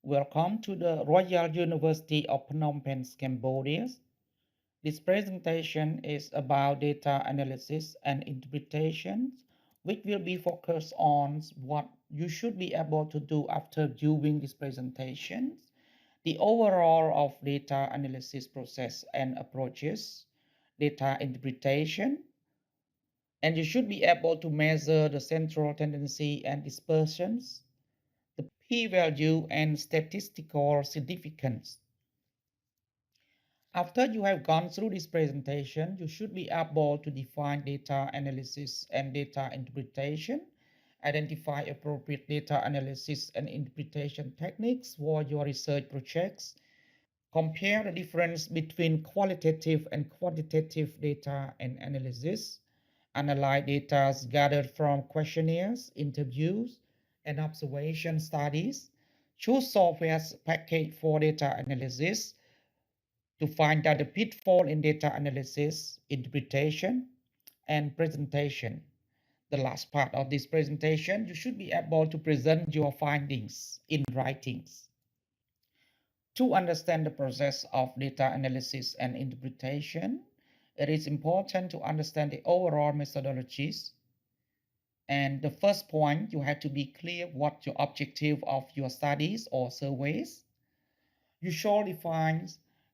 Welcome to the Royal University of Phnom Penh, Cambodia. This presentation is about data analysis and interpretation, which will be focused on what you should be able to do after viewing this presentation, the overall of data analysis process and approaches, data interpretation, and you should be able to measure the central tendency and dispersions, the p-value and statistical significance. After you have gone through this presentation, you should be able to define data analysis and data interpretation, identify appropriate data analysis and interpretation techniques for your research projects, compare the difference between qualitative and quantitative data and analysis, analyze data gathered from questionnaires, interviews, and observation studies, choose software package for data analysis, to find out the pitfall in data analysis, interpretation, and presentation. The last part of this presentation, you should be able to present your findings in writings. To understand the process of data analysis and interpretation, it is important to understand the overall methodologies. And the first point, you have to be clear what your objective of your studies or surveys. You should define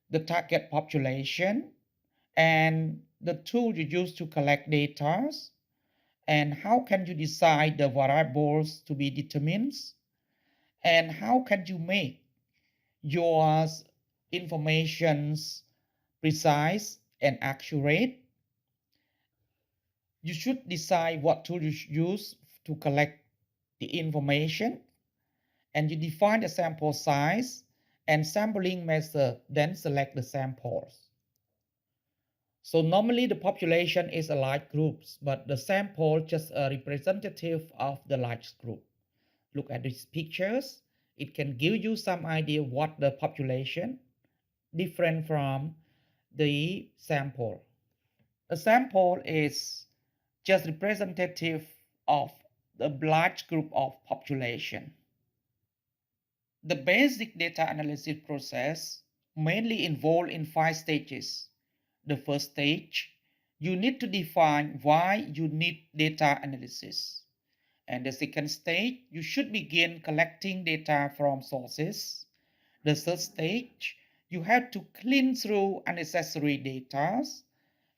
the target population and the tool you use to collect data, and how can you decide the variables to be determined, and how can you make your informations precise and accurate. You should decide what tool you use to collect the information, and you define the sample size and sampling method, then select the samples. So normally the population is a large group, but the sample just a representative of the large group. Look at these pictures. It can give you some idea what the population different from the sample. A sample is just representative of the large group of population. The basic data analysis process mainly involved in 5 stages. The first stage, you need to define why you need data analysis. And the second stage, you should begin collecting data from sources. The third stage, you have to clean through unnecessary data.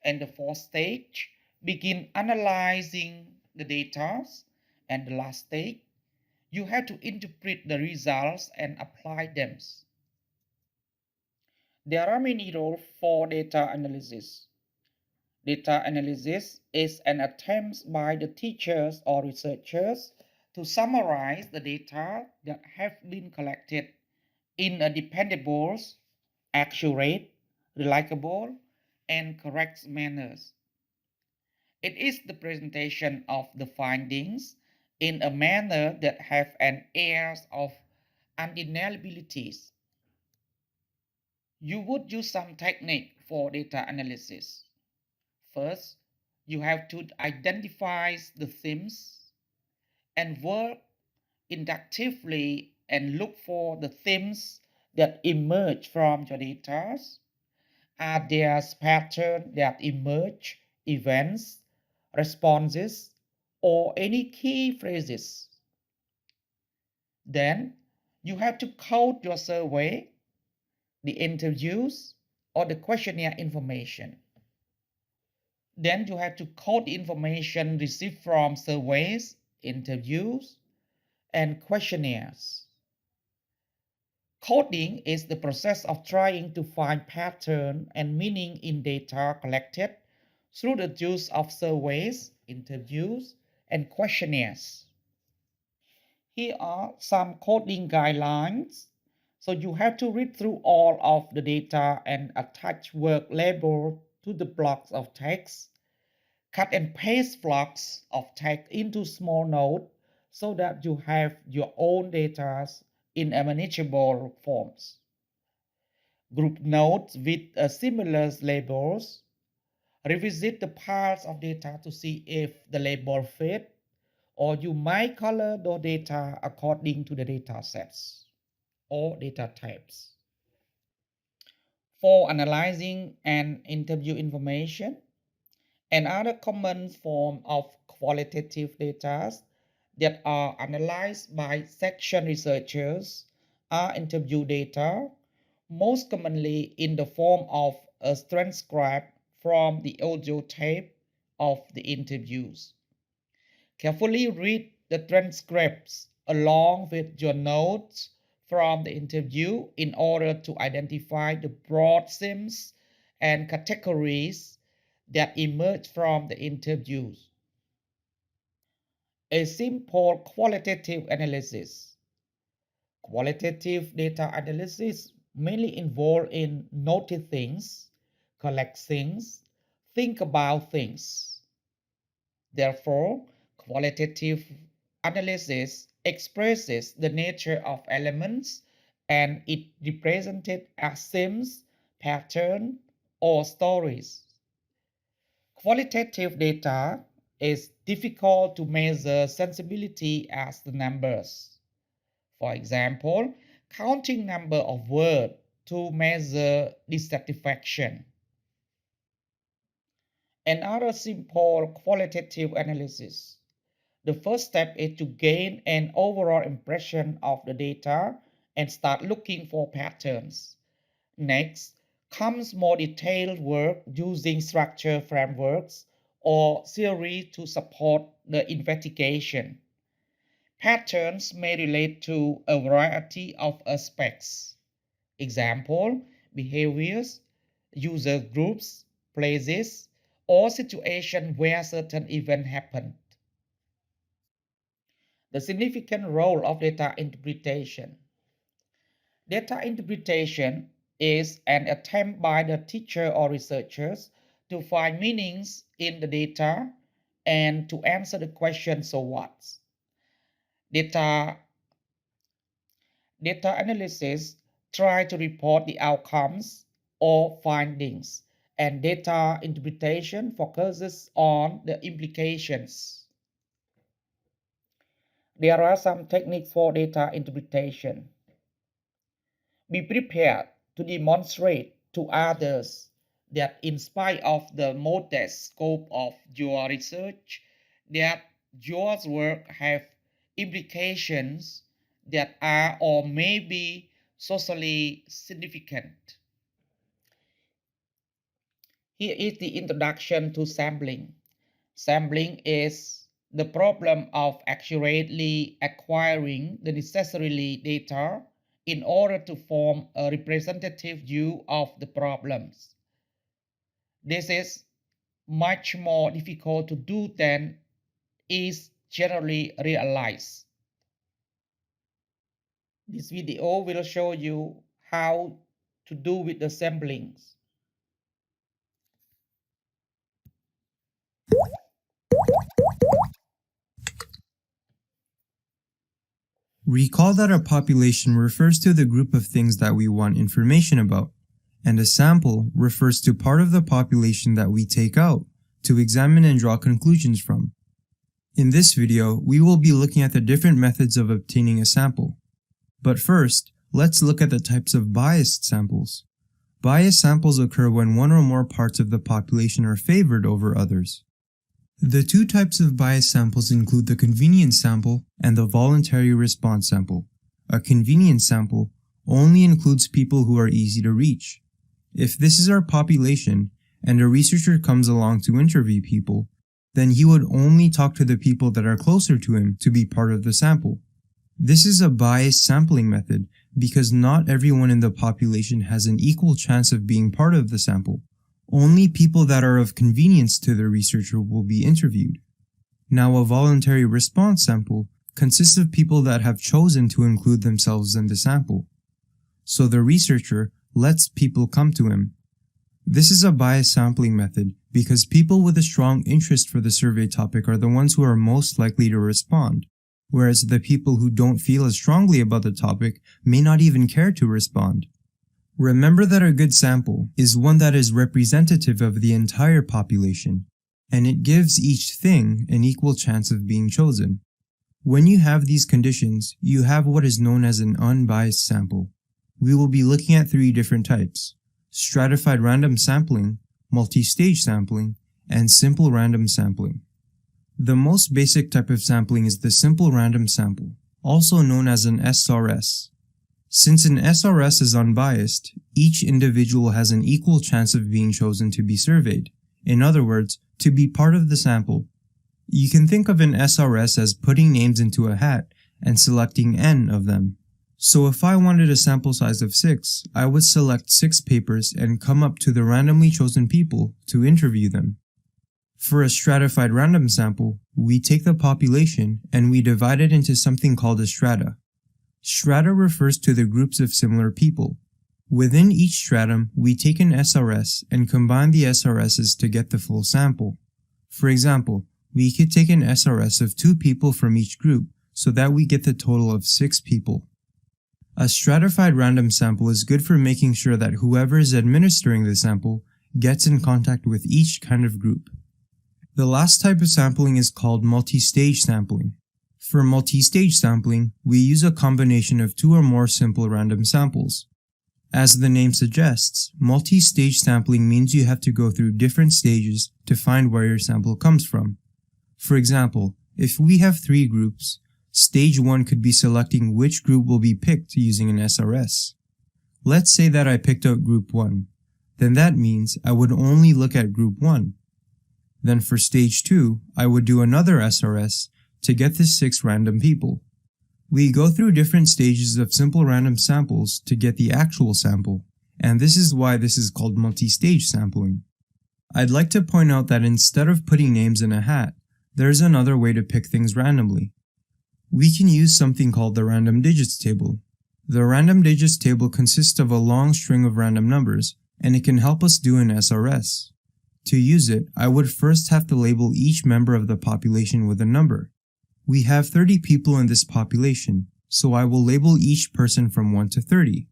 And the fourth stage, begin analyzing the data. And the last stage, you have to interpret the results and apply them. There are many roles for data analysis. Data analysis is an attempt by the teachers or researchers to summarize the data that have been collected in a dependable, accurate, reliable, and correct manner. It is the presentation of the findings in a manner that have an air of undeniability. You would use some technique for data analysis. First, you have to identify the themes and work inductively and look for the themes that emerge from your data. Are there patterns that emerge, events, responses, or any key phrases? Then you have to code your survey, the interviews, or the questionnaire information. Then you have to code the information received from surveys, interviews, and questionnaires. Coding is the process of trying to find pattern and meaning in data collected through the use of surveys, interviews, and questionnaires. Here are some coding guidelines. So you have to read through all of the data and attach work label to the blocks of text. Cut and paste blocks of text into small notes so that you have your own data in a manageable forms. Group notes with similar labels. Revisit the parts of data to see if the label fit, or you might color the data according to the data sets. or data types. For analyzing and interview information, another common form of qualitative data that are analyzed by section researchers are interview data, most commonly in the form of a transcript from the audio tape of the interviews. Carefully read the transcripts along with your notes from the interview in order to identify the broad themes and categories that emerge from the interviews. A simple qualitative analysis. Qualitative data analysis mainly involve in notice things, collect things, think about things. Therefore, qualitative analysis expresses the nature of elements and it represented as themes, patterns, or stories. Qualitative data is difficult to measure sensibility as the numbers. For example, counting number of words to measure dissatisfaction. Another simple qualitative analysis. The first step is to gain an overall impression of the data and start looking for patterns. Next comes more detailed work using structured frameworks or theory to support the investigation. Patterns may relate to a variety of aspects. Example, behaviors, user groups, places, or situations where certain events happened. The significant role of data interpretation. Data interpretation is an attempt by the teacher or researchers to find meanings in the data and to answer the question, so what? Data analysis try to report the outcomes or findings, and data interpretation focuses on the implications. There are some techniques for data interpretation. Be prepared to demonstrate to others that in spite of the modest scope of your research, that your work have implications that are or may be socially significant. Here is the introduction to sampling. Sampling is the problem of accurately acquiring the necessary data in order to form a representative view of the problems. This is much more difficult to do than is generally realized. This video will show you how to do with the samplings. Recall that a population refers to the group of things that we want information about, and a sample refers to part of the population that we take out to examine and draw conclusions from. In this video, we will be looking at the different methods of obtaining a sample. But first, let's look at the types of biased samples. Biased samples occur when one or more parts of the population are favored over others. The two types of biased samples include the convenience sample and the voluntary response sample. A convenience sample only includes people who are easy to reach. If this is our population and a researcher comes along to interview people, then he would only talk to the people that are closer to him to be part of the sample. This is a biased sampling method because not everyone in the population has an equal chance of being part of the sample. Only people that are of convenience to the researcher will be interviewed. Now, a voluntary response sample consists of people that have chosen to include themselves in the sample. So the researcher lets people come to him. This is a biased sampling method because people with a strong interest for the survey topic are the ones who are most likely to respond, whereas the people who don't feel as strongly about the topic may not even care to respond. Remember that a good sample is one that is representative of the entire population, and it gives each thing an equal chance of being chosen. When you have these conditions, you have what is known as an unbiased sample. We will be looking at three different types: stratified random sampling, multi-stage sampling, and simple random sampling. The most basic type of sampling is the simple random sample, also known as an SRS. Since an SRS is unbiased, each individual has an equal chance of being chosen to be surveyed. In other words, to be part of the sample. You can think of an SRS as putting names into a hat and selecting N of them. So if I wanted a sample size of 6, I would select 6 papers and come up to the randomly chosen people to interview them. For a stratified random sample, we take the population and we divide it into something called a strata. Strata refers to the groups of similar people. Within each stratum, we take an SRS and combine the SRSs to get the full sample. For example, we could take an SRS of 2 people from each group so that we get the total of 6 people. A stratified random sample is good for making sure that whoever is administering the sample gets in contact with each kind of group. The last type of sampling is called multi-stage sampling. For multi-stage sampling, we use a combination of 2 or more simple random samples. As the name suggests, multi-stage sampling means you have to go through different stages to find where your sample comes from. For example, if we have 3 groups, stage 1 could be selecting which group will be picked using an SRS. Let's say that I picked out group 1. Then that means I would only look at group 1. Then for stage 2, I would do another SRS to get the 6 random people. We go through different stages of simple random samples to get the actual sample, and this is why this is called multi-stage sampling. I'd like to point out that instead of putting names in a hat, there's another way to pick things randomly. We can use something called the random digits table. The random digits table consists of a long string of random numbers, and it can help us do an SRS. To use it, I would first have to label each member of the population with a number. We have 30 people in this population, so I will label each person from 1 to 30.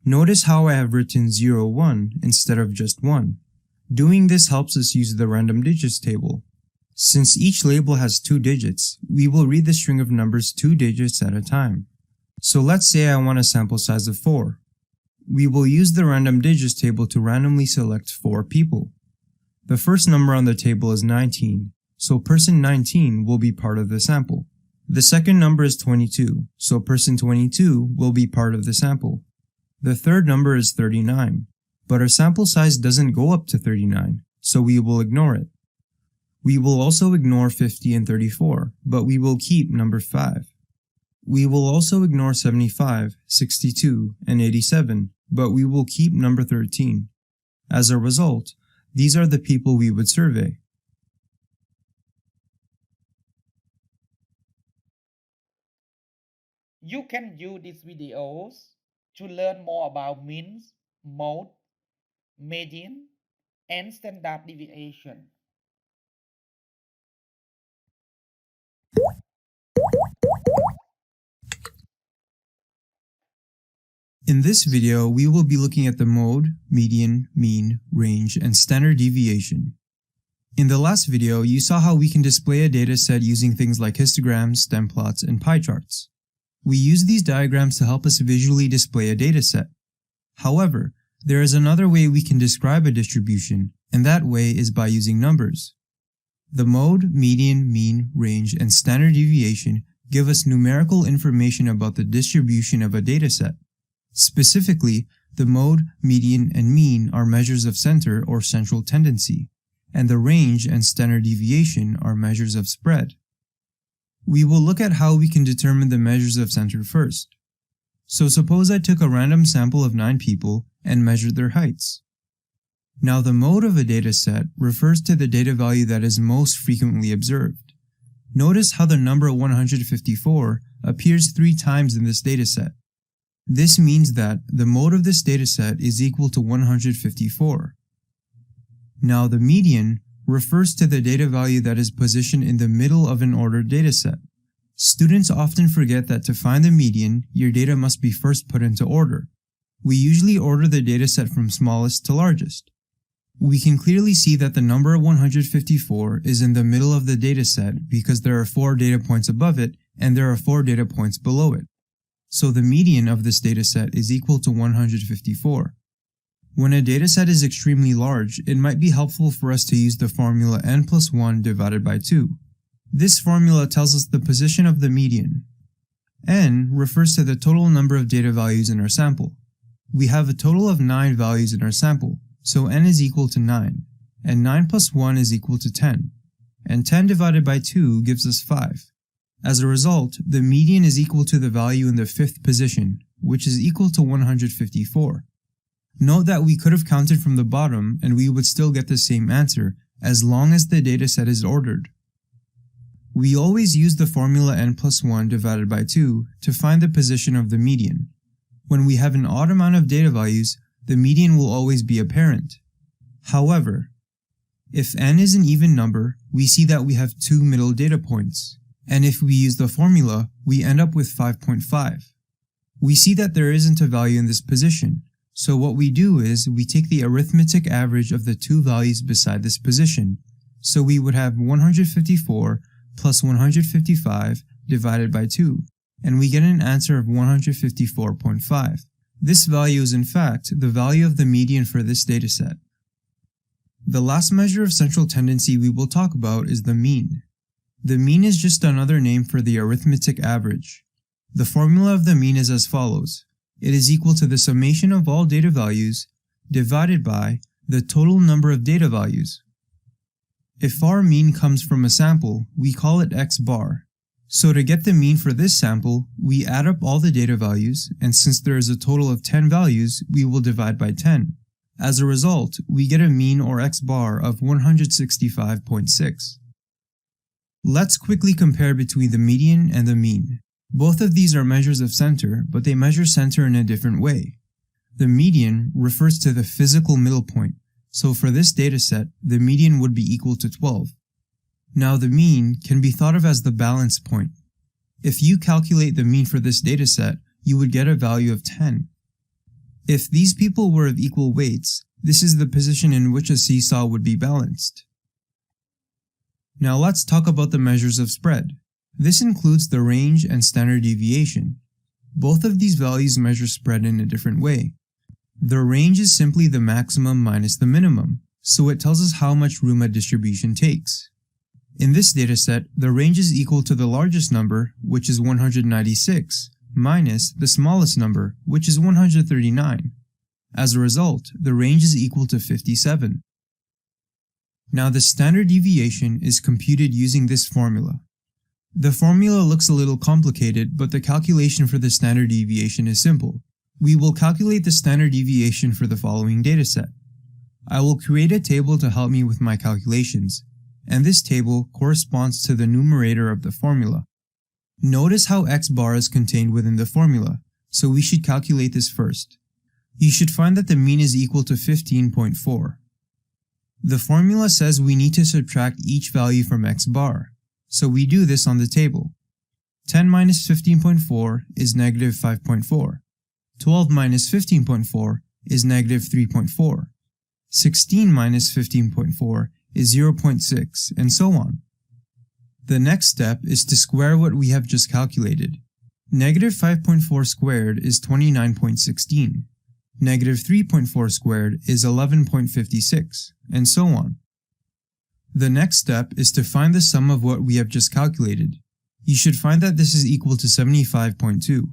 Notice how I have written 0, 1 instead of just 1. Doing this helps us use the random digits table. Since each label has 2 digits, we will read the string of numbers 2 digits at a time. So let's say I want a sample size of 4. We will use the random digits table to randomly select 4 people. The first number on the table is 19, so person 19 will be part of the sample. The second number is 22, so person 22 will be part of the sample. The third number is 39, but our sample size doesn't go up to 39, so we will ignore it. We will also ignore 50 and 34, but we will keep number 5. We will also ignore 75, 62, and 87, but we will keep number 13. As a result, these are the people we would survey. You can use these videos to learn more about means, mode, median, and standard deviation. In this video, we will be looking at the mode, median, mean, range, and standard deviation. In the last video, you saw how we can display a dataset using things like histograms, stem plots, and pie charts. We use these diagrams to help us visually display a dataset. However, there is another way we can describe a distribution, and that way is by using numbers. The mode, median, mean, range, and standard deviation give us numerical information about the distribution of a dataset. Specifically, the mode, median, and mean are measures of center or central tendency, and the range and standard deviation are measures of spread. We will look at how we can determine the measures of center first. So suppose I took a random sample of 9 people and measured their heights. Now the mode of a dataset refers to the data value that is most frequently observed. Notice how the number 154 appears 3 times in this dataset. This means that the mode of this dataset is equal to 154. Now the median refers to the data value that is positioned in the middle of an ordered dataset. Students often forget that to find the median, your data must be first put into order. We usually order the dataset from smallest to largest. We can clearly see that the number 154 is in the middle of the dataset because there are 4 data points above it and there are 4 data points below it. So the median of this dataset is equal to 154. When a dataset is extremely large, it might be helpful for us to use the formula n plus 1 divided by 2. This formula tells us the position of the median. N refers to the total number of data values in our sample. We have a total of 9 values in our sample, so n is equal to 9, and 9 plus 1 is equal to 10, and 10 divided by 2 gives us 5. As a result, the median is equal to the value in the 5th position, which is equal to 154. Note that we could have counted from the bottom and we would still get the same answer as long as the dataset is ordered. We always use the formula n plus 1 divided by 2 to find the position of the median. When we have an odd amount of data values, the median will always be apparent. However, if n is an even number, we see that we have 2 middle data points, and if we use the formula, we end up with 5.5. We see that there isn't a value in this position, so what we do is we take the arithmetic average of the 2 values beside this position, so we would have 154 plus 155 divided by 2, and we get an answer of 154.5. This value is in fact the value of the median for this dataset. The last measure of central tendency we will talk about is the mean. The mean is just another name for the arithmetic average. The formula of the mean is as follows. It is equal to the summation of all data values divided by the total number of data values. If our mean comes from a sample, we call it x bar. So to get the mean for this sample, we add up all the data values, and since there is a total of 10 values, we will divide by 10. As a result, we get a mean or x bar of 165.6. Let's quickly compare between the median and the mean. Both of these are measures of center, but they measure center in a different way. The median refers to the physical middle point, so for this dataset, the median would be equal to 12. Now the mean can be thought of as the balance point. If you calculate the mean for this dataset, you would get a value of 10. If these people were of equal weights, this is the position in which a seesaw would be balanced. Now let's talk about the measures of spread. This includes the range and standard deviation. Both of these values measure spread in a different way. The range is simply the maximum minus the minimum, so it tells us how much room a distribution takes. In this dataset, the range is equal to the largest number, which is 196, minus the smallest number, which is 139. As a result, the range is equal to 57. Now the standard deviation is computed using this formula. The formula looks a little complicated, but the calculation for the standard deviation is simple. We will calculate the standard deviation for the following dataset. I will create a table to help me with my calculations, and this table corresponds to the numerator of the formula. Notice how x bar is contained within the formula, so we should calculate this first. You should find that the mean is equal to 15.4. The formula says we need to subtract each value from x bar, so we do this on the table. 10 minus 15.4 is negative 5.4. 12 minus 15.4 is negative 3.4. 16 minus 15.4 is 0.6, and so on. The next step is to square what we have just calculated. Negative 5.4 squared is 29.16. Negative 3.4 squared is 11.56, and so on. The next step is to find the sum of what we have just calculated. You should find that this is equal to 75.2.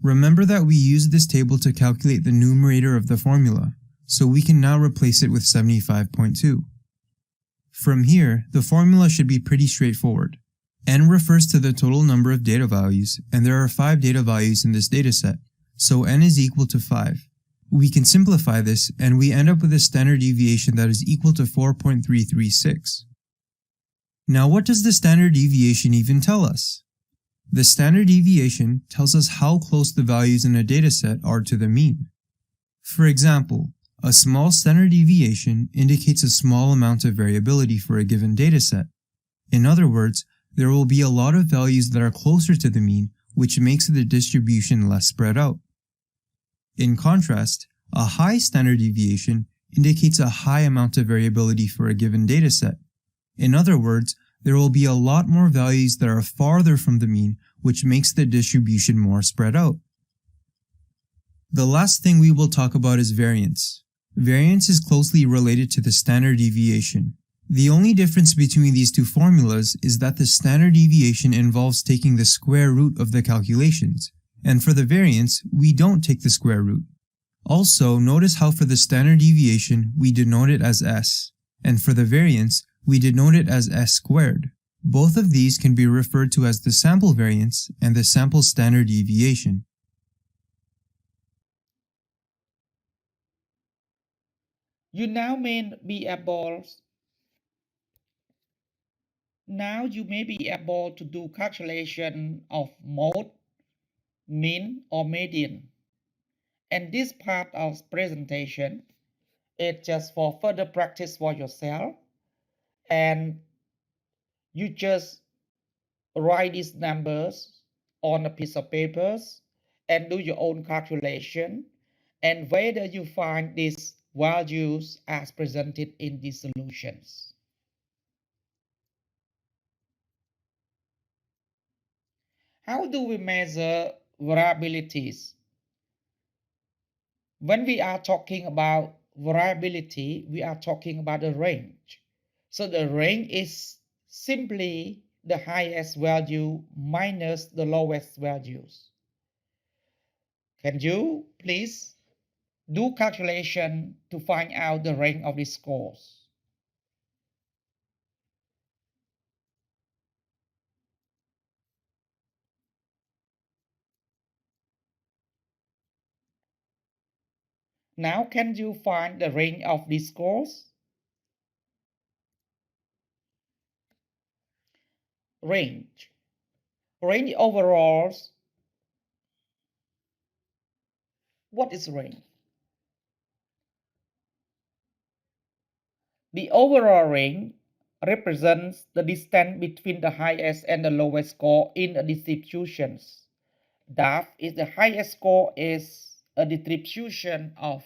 Remember that we used this table to calculate the numerator of the formula, so we can now replace it with 75.2. From here, the formula should be pretty straightforward. N refers to the total number of data values, and there are 5 data values in this dataset, so N is equal to 5. We can simplify this, and we end up with a standard deviation that is equal to 4.336. Now what does the standard deviation even tell us? The standard deviation tells us how close the values in a dataset are to the mean. For example, a small standard deviation indicates a small amount of variability for a given dataset. In other words, there will be a lot of values that are closer to the mean, which makes the distribution less spread out. In contrast, a high standard deviation indicates a high amount of variability for a given dataset. In other words, there will be a lot more values that are farther from the mean, which makes the distribution more spread out. The last thing we will talk about is variance. Variance is closely related to the standard deviation. The only difference between these two formulas is that the standard deviation involves taking the square root of the calculations, and for the variance, we don't take the square root. Also, notice how for the standard deviation, we denote it as s, and for the variance, we denote it as s squared. Both of these can be referred to as the sample variance and the sample standard deviation. You now may be able to do calculation of mode, mean, or median. And this part of presentation is just for further practice for yourself. And you just write these numbers on a piece of paper and do your own calculation. And whether you find these values as presented in these solutions. How do we measure variabilities? When we are talking about variability, we are talking about the range. So the range is simply the highest value minus the lowest values. Can you please do calculation to find out the range of the scores? Now can you find the range of these scores? Range overalls. What is range? The overall range represents the distance between the highest and the lowest score in a distribution. That is, the highest score is a distribution of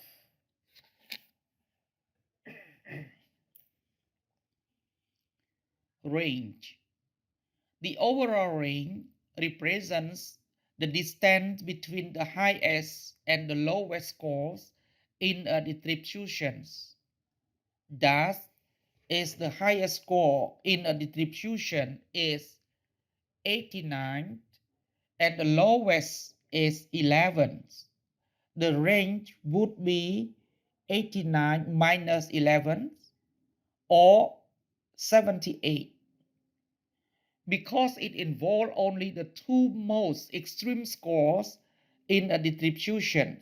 range. The overall range represents the distance between the highest and the lowest scores in a distribution. Thus, is the highest score in a distribution is 89 and the lowest is 11. The range would be 89 minus 11 or 78. Because it involves only the two most extreme scores in a distribution,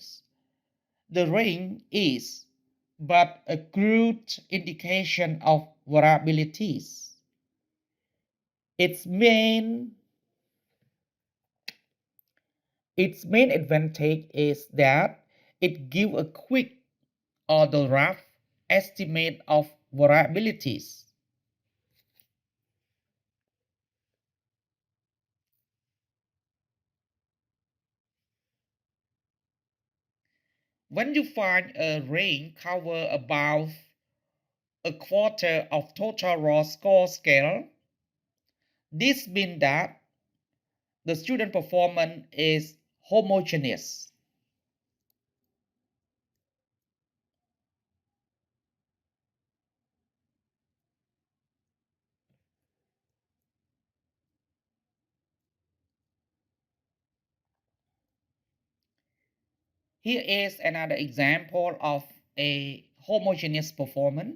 the range is but a crude indication of variabilities. Its main advantage is that it gives a quick or the rough estimate of variabilities. When you find a range cover about a quarter of total raw score scale, this means that the student performance is homogeneous. Here is another example of a homogeneous performance.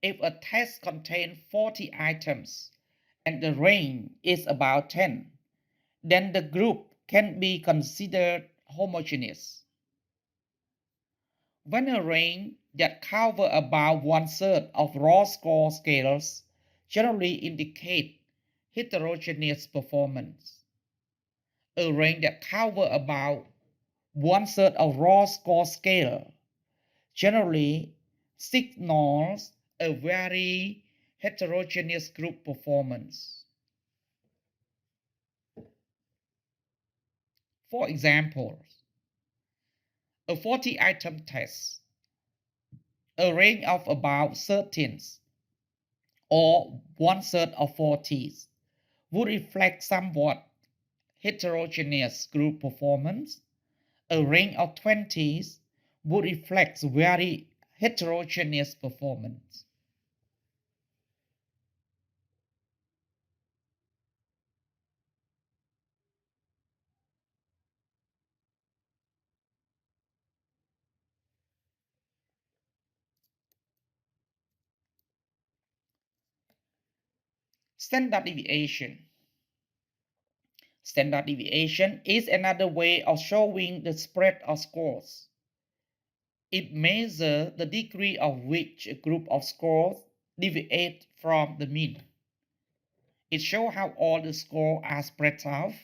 If a test contains 40 items and the range is about 10, then the group can be considered homogeneous. When a range that covers about 1/3 of raw score scales generally indicate heterogeneous performance. A range that covers about 1/3 of raw score scale generally signals a very heterogeneous group performance. For example, a 40-item test, a range of about 13 or 1/3 of 40 would reflect somewhat heterogeneous group performance, a range of 20s would reflect very heterogeneous performance. Standard deviation. Standard deviation is another way of showing the spread of scores. It measures the degree of which a group of scores deviate from the mean. It shows how all the scores are spread out.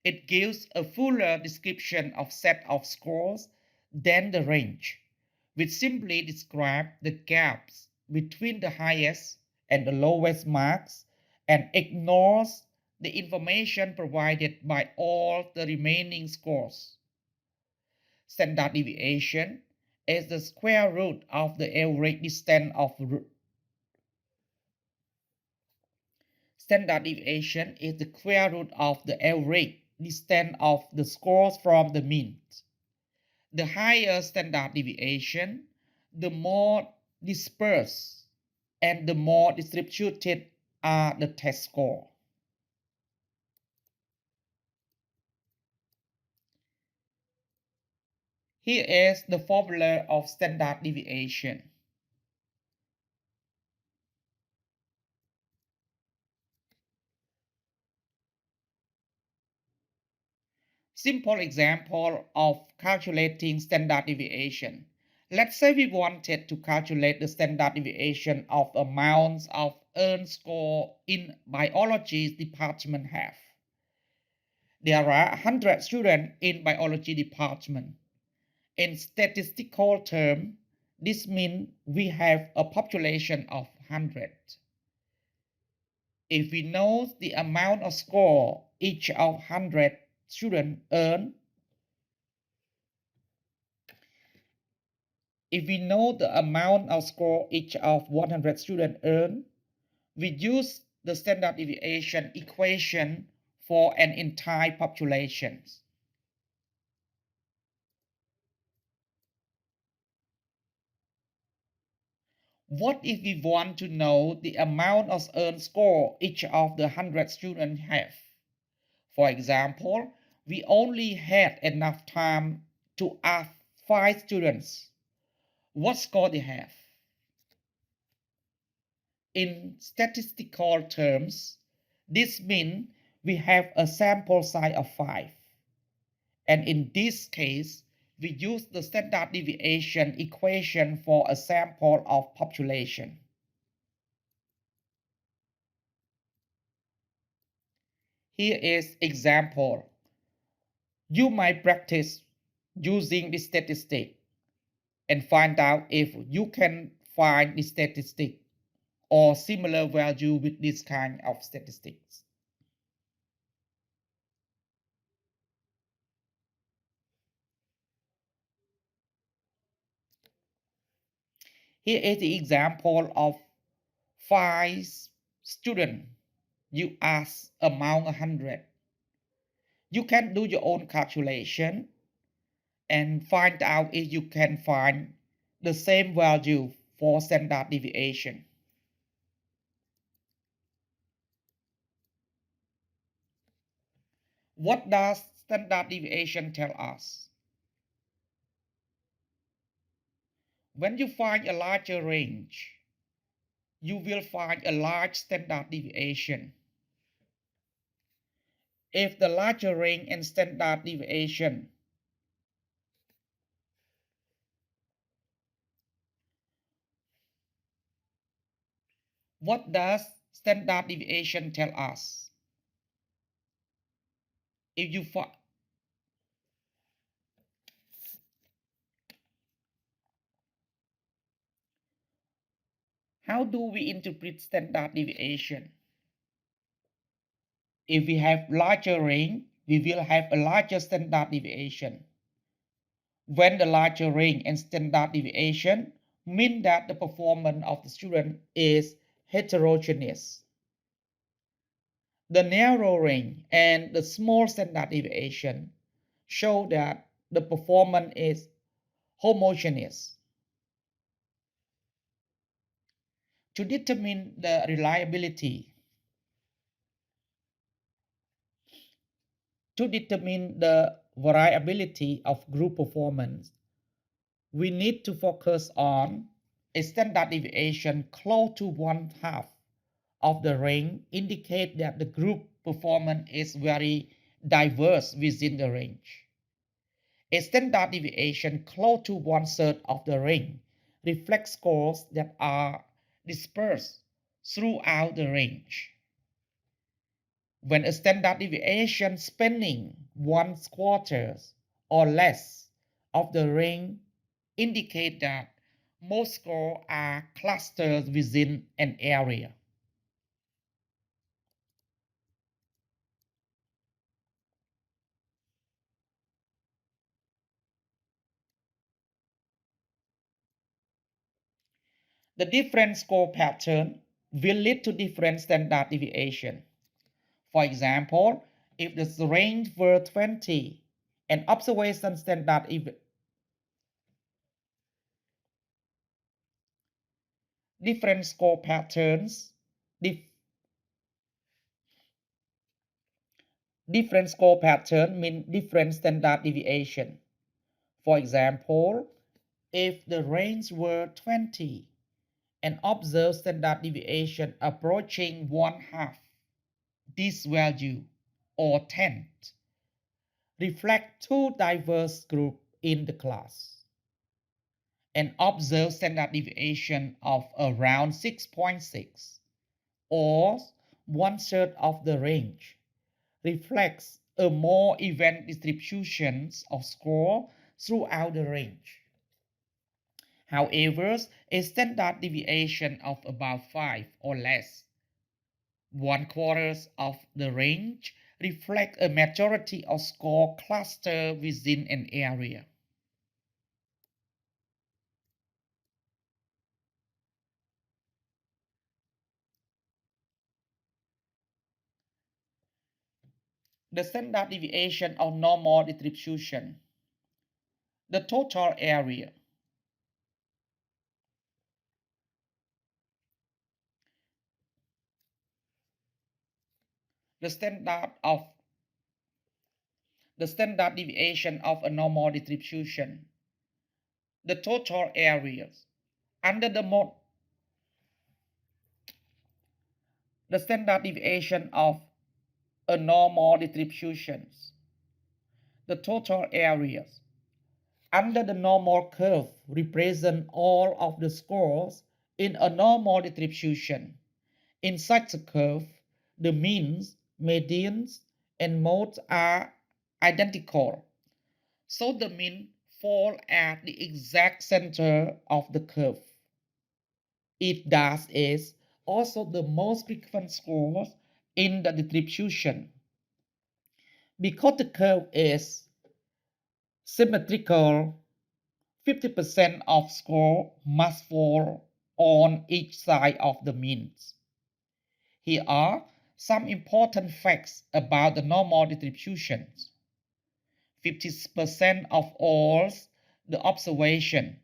It gives a fuller description of set of scores than the range, which simply describes the gaps between the highest and the lowest marks and ignores the information provided by all the remaining scores. Standard deviation is the square root of the average distance of Standard deviation is the square root of the average distance of the scores from the mean. The higher standard deviation, the more dispersed and the more distributed are the test scores. Here is the formula of standard deviation. Simple example of calculating standard deviation. Let's say we wanted to calculate the standard deviation of amounts of earned score in biology department have. There are 100 students in biology department. In statistical terms, this means we have a population of 100. If we know the amount of score each of 100 students earn, if we know the amount of score each of 100 students earn, we use the standard deviation equation for an entire population. What if we want to know the amount of earned score each of the 100 students have? For example, we only had enough time to ask 5 students what score they have. In statistical terms, this means we have a sample size of 5. And in this case, we use the standard deviation equation for a sample of population. Here is example. You might practice using the statistic and find out if you can find the statistic or similar value with this kind of statistics. Here is the example of 5 students you ask among 100. You can do your own calculation and find out if you can find the same value for standard deviation. What does standard deviation tell us? When you find a larger range, you will find a large standard deviation. If the larger range and standard deviation what does standard deviation tell us? If you find how do we interpret standard deviation? If we have larger range, we will have a larger standard deviation. When the larger range and standard deviation mean that the performance of the student is heterogeneous. The narrow range and the small standard deviation show that the performance is homogeneous. To determine the reliability, to determine the variability of group performance, we need to focus on a standard deviation close to 1/2 of the range indicate that the group performance is very diverse within the range. A standard deviation close to 1/3 of the range reflects scores that are dispersed throughout the range. When a standard deviation spanning 1/4 or less of the range indicate that most scores are clustered within an area. The different score pattern will lead to different standard deviation. For example, if the range were 20, an observation standard different score patterns, different score pattern mean different standard deviation. For example, if the range were 20, and observe standard deviation approaching 1/2, this value, or 10, reflect two diverse groups in the class. And observe standard deviation of around 6.6, or 1/3 of the range, reflects a more even distribution of score throughout the range. However, a standard deviation of about 5 or less, 1/4 of the range, reflects a majority of score cluster within an area. The standard deviation of normal distribution, the total area. The standard deviation of a normal distribution, the total areas under the standard deviation of a normal distribution, the total areas under the normal curve represent all of the scores in a normal distribution. In such a curve, the means, medians, and modes are identical, so the mean fall at the exact center of the curve. It thus is also the most frequent score in the distribution. Because the curve is symmetrical, 50% of score must fall on each side of the means. Here are some important facts about the normal distributions. 50% of all the observation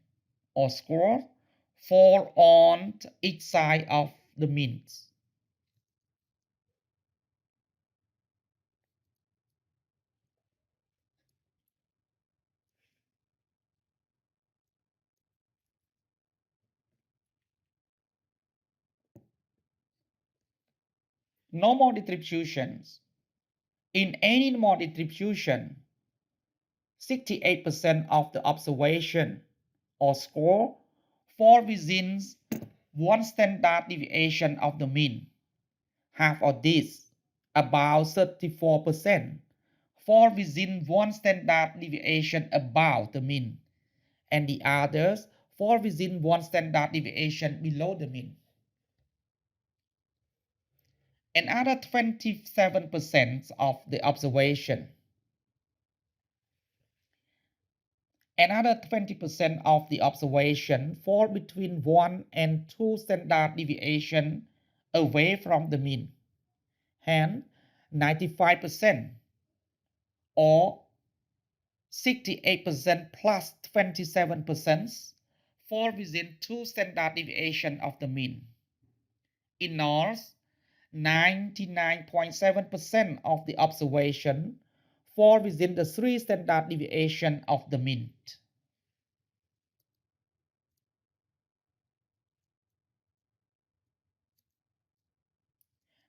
or score fall on each side of the means. Normal distributions. In any normal distribution, 68% of the observation or score fall within one standard deviation of the mean. Half of this, about 34%, fall within one standard deviation above the mean, and the others fall within one standard deviation below the mean. Another 27% of the observation. Another 20% of the observation fall between 1 and 2 standard deviation away from the mean. Hence, 95%, or 68% plus 27% fall within 2 standard deviations of the mean. In all, 99.7% of the observation fall within the 3 standard deviations of the mean.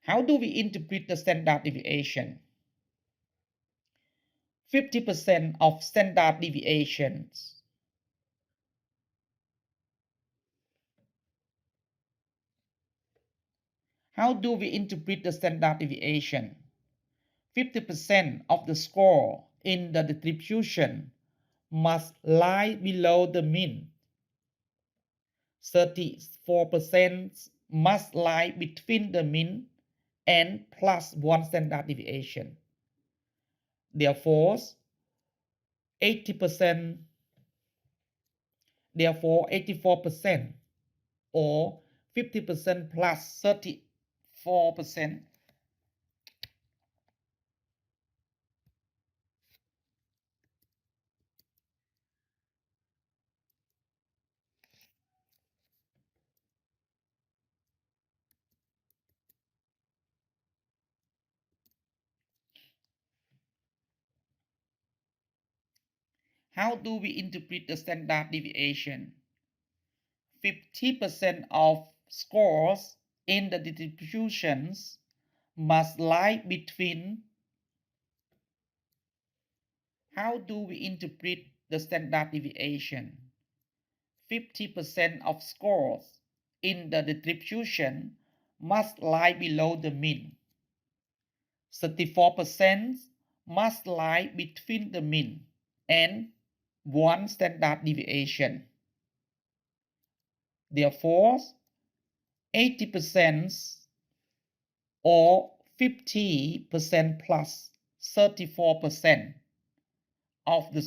How do we interpret the standard deviation? 50% of standard deviations. How do we interpret the standard deviation? 50% of the score in the distribution must lie below the mean. 34% must lie between the mean and plus 1 standard deviation. Therefore, 84% or 50% plus 34%. How do we interpret the standard deviation? 50% of scores in the distributions must lie between. How do we interpret the standard deviation? 50% of scores in the distribution must lie below the mean. 34% must lie between the mean and 1 standard deviation. Therefore, 80% or 50% plus 34% of the